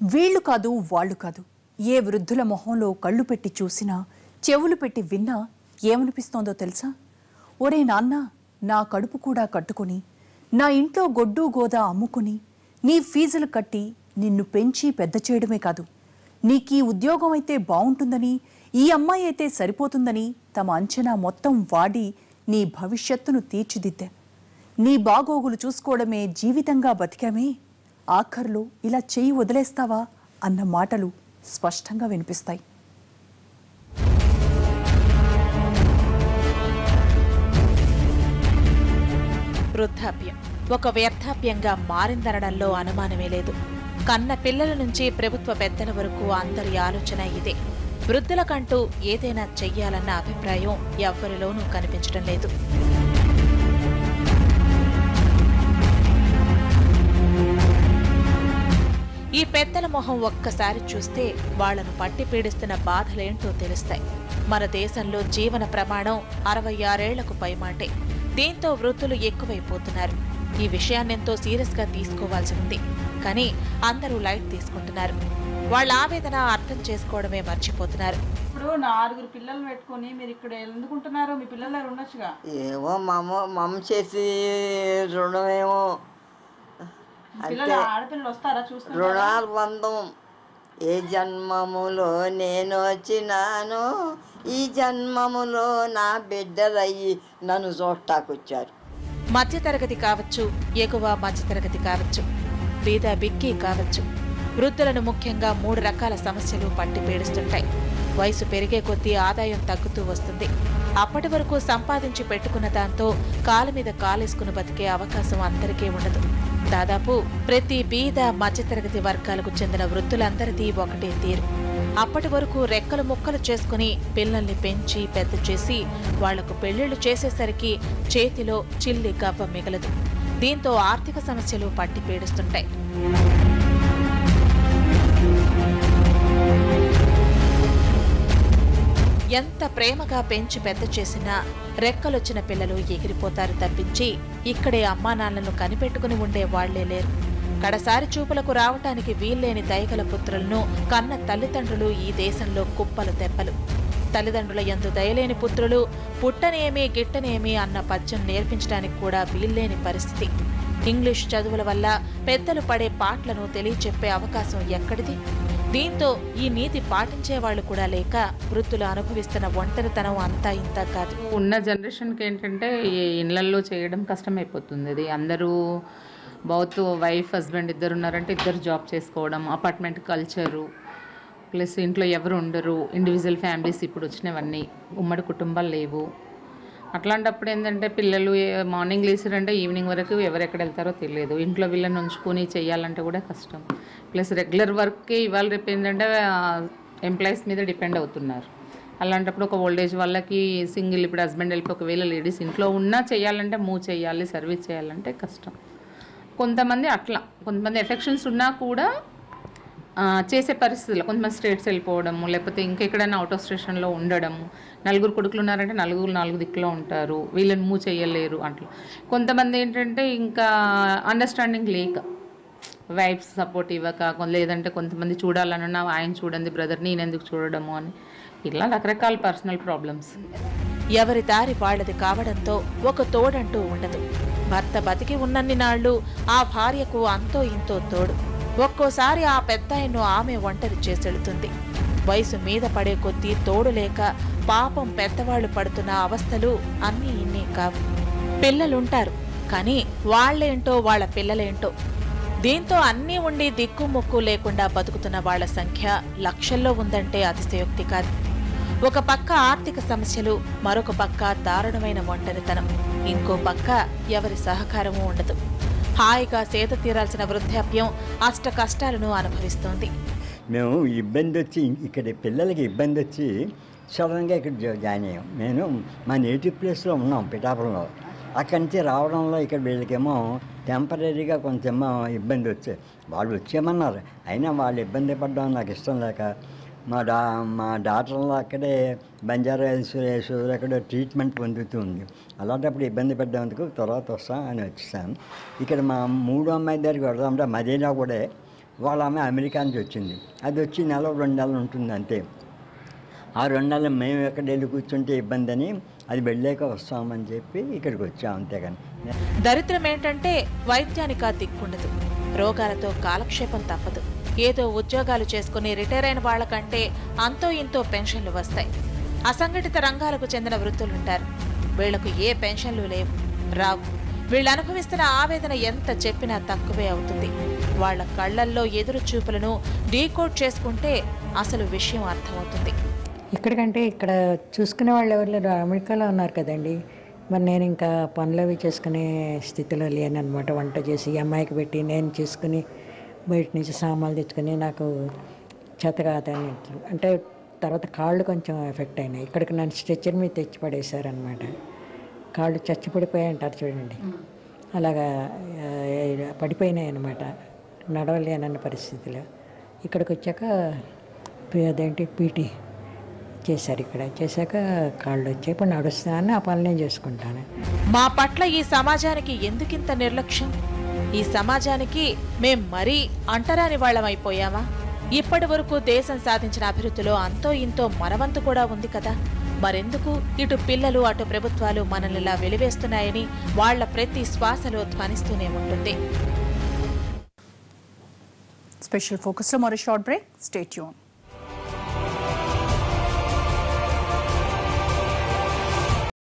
వీళ్ళు కాదు వాళ్ళు కాదు, ఏ వృద్ధుల మొహంలో కళ్ళు పెట్టి చూసినా చెవులు పెట్టి విన్నా ఏమనిపిస్తోందో తెలుసా? ఒరే నాన్న, నా కడుపు కూడా కట్టుకొని నా ఇంట్లో గొడ్డు గోదా అమ్ముకుని నీ ఫీజులు కట్టి నిన్ను పెంచి పెద్ద చేయడమే కాదు, నీకీ ఉద్యోగం అయితే బాగుంటుందని, ఈ అమ్మాయి అయితే సరిపోతుందని తమ అంచనా మొత్తం వాడి నీ భవిష్యత్తును తీర్చిదిద్దా. నీ బాగోగులు చూసుకోవడమే జీవితంగా బతికామే, ఆఖర్లో ఇలా చెయ్యి వదిలేస్తావా అన్న మాటలు స్పష్టంగా వినిపిస్తాయి. వృద్ధాప్యం ఒక వ్యర్థాప్యంగా మారిందనడంలో అనుమానమే లేదు. కన్న పిల్లల నుంచి ప్రభుత్వ పెద్దల వరకు అందరి ఆలోచన ఇదే. వృద్ధులకంటూ ఏదైనా చెయ్యాలన్న అభిప్రాయం ఎవ్వరిలోనూ కనిపించడం లేదు. ఈ పెద్దల మొహం ఒక్కసారి చూస్తే వాళ్లను పట్టి పీడిస్తున్న బాధలేంటో తెలుస్తాయి. మన దేశంలో జీవన ప్రమాణం 66 ఏళ్లకు పైమాటే. దీంతో వృద్ధులు ఎక్కువైపోతున్నారు. ఈ విషయాన్నెంతో సీరియస్ గా తీసుకోవాల్సి ఉంది. కానీ అందరూ లైట్ తీసుకుంటున్నారు. వాళ్ళ ఆవేదన అర్థం చేసుకోవడమే మర్చిపోతున్నారు. ఇప్పుడు 4 పిల్లలు పెట్టుకొని మీరు ఇక్కడ ఎందుకుంటున్నారు? మీ పిల్లల దగ్గర ఉండొచ్చుగా. ఏమో మమ్మ చేసి రుణమేమో ఆడపిల్లలు వస్తారా? చూస్తున్నారు రుణాలు బంధం. ఏ జన్మములో నేను వచ్చినాను, ఈ జన్మములో నా బిడ్డలయ్యి నన్ను చూడటాకొచ్చారు. మధ్యతరగతి కావచ్చు, ఎగువ మధ్యతరగతి కావచ్చు, బీద బిక్కి కావచ్చు, వృద్ధులను ముఖ్యంగా 3 రకాల సమస్యలు పట్టి పీడిస్తుంటాయి. వయసు పెరిగే కొద్దీ ఆదాయం తగ్గుతూ వస్తుంది. అప్పటి వరకు సంపాదించి పెట్టుకున్న దాంతో కాలు మీద కాలేసుకుని బతికే అవకాశం అందరికీ ఉండదు. దాదాపు ప్రతి బీద మధ్యతరగతి వర్గాలకు చెందిన వృద్ధులందరిది ఒకటే తీరు. అప్పటి వరకు రెక్కలు ముక్కలు చేసుకుని పిల్లల్ని పెంచి పెద్ద చేసి వాళ్లకు పెళ్లిళ్లు చేసేసరికి చేతిలో చిల్లి గవ్వ మిగలదు. దీంతో ఆర్థిక సమస్యలు పట్టి పీడిస్తుంటాయి. ఎంత ప్రేమగా పెంచి పెద్ద చేసినా రెక్కలొచ్చిన పిల్లలు ఎగిరిపోతారు తప్పించి ఇక్కడే అమ్మానాన్నలను కనిపెట్టుకుని ఉండే వాళ్లే లేరు. కడసారి చూపులకు రావటానికి వీల్లేని దయగల పుత్రులను కన్న తల్లిదండ్రులు ఈ దేశంలో కుప్పలు తెప్పలు. తల్లిదండ్రుల యందు దయలేని పుత్రులు పుట్టనేమి గిట్టనేమి అన్న పద్యం నేర్పించడానికి కూడా వీల్లేని పరిస్థితి. ఇంగ్లీష్ చదువుల వల్ల పెద్దలు పడే పాటలను తెలియచెప్పే అవకాశం ఎక్కడిది? దీంతో ఈ నీతి పాటించేవాళ్లు కూడా లేక వృద్ధులు అనుభవిస్తున్న ఒంటరితనం అంతా ఇంత కాదు. ఉన్న జనరేషన్కి ఏంటంటే ఇళ్లల్లో చేయడం కష్టమైపోతుంది. అది అందరూ బౌత్ వైఫ్ హస్బెండ్ ఇద్దరు ఉన్నారంటే ఇద్దరు జాబ్ చేసుకోవడం, అపార్ట్మెంట్ కల్చరు, ప్లస్ ఇంట్లో ఎవరు ఉండరు, ఇండివిజువల్ ఫ్యామిలీస్ ఇప్పుడు వచ్చినవన్నీ, ఉమ్మడి కుటుంబాలు లేవు. అట్లాంటప్పుడు ఏంటంటే పిల్లలు మార్నింగ్ లేచారంటే ఈవినింగ్ వరకు ఎవరెక్కడ వెళ్తారో తెలియదు. ఇంట్లో వీళ్ళని ఉంచుకొని చేయాలంటే కూడా కష్టం. ప్లస్ రెగ్యులర్ వర్క్కి ఇవాళ రేపు ఏంటంటే ఎంప్లాయీస్ మీద డిపెండ్ అవుతున్నారు. అలాంటప్పుడు ఒక ఓల్డేజ్ వాళ్ళకి సింగిల్, ఇప్పుడు హస్బెండ్ వెళ్ళి ఒకవేళ లేడీస్ ఇంట్లో ఉన్నా చేయాలంటే మూవ్ చేయాలి, సర్వీస్ చేయాలంటే కష్టం. కొంతమంది అట్లా, కొంతమంది ఎఫెక్షన్స్ ఉన్నా కూడా చేసే పరిస్థితుల్లో కొంతమంది స్టేట్స్ వెళ్ళిపోవడము, లేకపోతే ఇంకెక్కడైనా అవుట్ ఆఫ్ స్టేషన్లో ఉండడము. 4 కొడుకులు ఉన్నారంటే 4 దిక్కులో ఉంటారు, వీళ్ళని మూవ్ చేయలేరు. అట్లా కొంతమంది ఏంటంటే ఇంకా అండర్స్టాండింగ్ లేక వైఫ్స్ సపోర్ట్ ఇవ్వక, లేదంటే కొంతమంది చూడాలన్నా ఆయన చూడండి బ్రదర్ నేను ఎందుకు చూడడము అని, ఇలా రకరకాల పర్సనల్ ప్రాబ్లమ్స్. ఎవరి దారి వాళ్లది కావడంతో ఒక తోడంటూ ఉండదు. భర్త బతికి ఉన్నన్ని నాళ్లు ఆ భార్యకు అంతో ఇంతో తోడు. ఒక్కోసారి ఆ పెద్దాయన్ను ఆమె ఒంటరి చేసెళుతుంది. వయసు మీద పడే కొద్దీ తోడు లేక పాపం పెద్దవాళ్లు పడుతున్న అవస్థలు అన్నీ ఇన్ని కావు. పిల్లలుంటారు, కానీ వాళ్లేంటో వాళ్ల పిల్లలేంటో. దీంతో అన్నీ ఉండి దిక్కుముక్కు లేకుండా బతుకుతున్న వాళ్ల సంఖ్య లక్షల్లో ఉందంటే అతిశయోక్తి కాదు. ఒక పక్క ఆర్థిక సమస్యలు, మరొక పక్క దారుణమైన ఒంటరితనం, ఇంకో పక్క ఎవరి సహకారమూ ఉండదు. హాయిగా సేద తీరాల్సిన వృద్ధాప్యం అష్ట కష్టాలను అనుభవిస్తోంది. మేము ఇబ్బంది వచ్చి ఇక్కడ పిల్లలకి ఇబ్బంది వచ్చి సడన్గా ఇక్కడ జాయిన్ అయ్యాం. నేను మా నేటివ్ ప్లేస్లో ఉన్నాం పిఠాపురంలో. అక్కడి నుంచి రావడంలో ఇక్కడ వీళ్ళకేమో టెంపరీగా కొంచెమో ఇబ్బంది వచ్చాయి. వాళ్ళు వచ్చేయమన్నారు, అయినా వాళ్ళు ఇబ్బంది పడ్డం నాకు ఇష్టం లేక మా డాక్టర్లో అక్కడే బంజారా హిల్స్ అక్కడ ట్రీట్మెంట్ పొందుతుంది. అలాంటప్పుడు ఇబ్బంది పడ్డందుకు తర్వాత వస్తాం అని వచ్చేసాను. ఇక్కడ మా 3వ అమ్మాయి దగ్గరికి వెళ్దామంటే మదీనా కూడా వాళ్ళ ఆమె అమెరికా నుంచి వచ్చింది. అది వచ్చి నెల 2 నెలలు ఉంటుంది అంతే. ఆ 2 నెలలు మేము ఎక్కడ వెళ్ళి కూర్చుంటే ఇబ్బంది అని అది వెళ్ళాక వస్తామని చెప్పి ఇక్కడికి వచ్చాం అంతేగాని. దరిద్రం ఏంటంటే వైద్యానికి దిక్కుండదు, రోగాలతో కాలక్షేపం తప్పదు. ఏదో ఉద్యోగాలు చేసుకుని రిటైర్ అయిన వాళ్లకంటే అంతో ఇంతో పెన్షన్లు వస్తాయి. అసంఘటిత రంగాలకు చెందిన వృత్తులుంటారు, వీళ్లకు ఏ పెన్షన్లు లేవు, రావు. వీళ్ళు అనుభవిస్తున్న ఆవేదన ఎంత చెప్పినా తక్కువే అవుతుంది. వాళ్ల కళ్లల్లో ఎదురు చూపులను డీకోడ్ చేసుకుంటే అసలు విషయం అర్థమవుతుంది. ఇక్కడికంటే ఇక్కడ చూసుకునే వాళ్ళు ఎవరు లేరు, అమెరికాలో ఉన్నారు కదండి. మరి నేను ఇంకా పనులు అవి చేసుకునే స్థితిలో లేనమాట. వంట చేసి అమ్మాయికి పెట్టి నేను చేసుకుని బయట నుంచి సామాన్లు తెచ్చుకొని నాకు చేత కాదని అంటే తర్వాత కాళ్ళు కొంచెం ఎఫెక్ట్ అయినాయి. ఇక్కడికి నన్ను స్ట్రెచ్చర్ మీద తెచ్చి పడేశారనమాట. కాళ్ళు చచ్చిపడిపోయాయి అంటారు చూడండి, అలాగా పడిపోయినాయి అనమాట. నడవలేనన్న పరిస్థితిలో ఇక్కడికి వచ్చాక అదేంటి పీటీ చేశారు. ఇక్కడ చేశాక కాళ్ళు వచ్చాయి, ఇప్పుడు నడుస్తానని ఆ పనులు నేను చేసుకుంటాను. మా పట్ల ఈ సమాజానికి ఎందుకింత నిర్లక్ష్యం? ఈ సమాజానికి మేం మరీ అంటరాని వాళ్ళమైపోయామా? ఇప్పటి వరకు దేశం సాధించిన అభివృద్ధిలో అంతో ఇంతో మనవంతు కూడా ఉంది కదా. మరెందుకు ఇటు పిల్లలు అటు ప్రభుత్వాలు మనల్ని ఇలా వెలివేస్తున్నాయని వాళ్ల ప్రతి శ్వాసలో ధ్వనిస్తూనే ఉంటుంది. స్పెషల్ ఫోకస్లో మరో షార్ట్ బ్రేక్. Stay tune.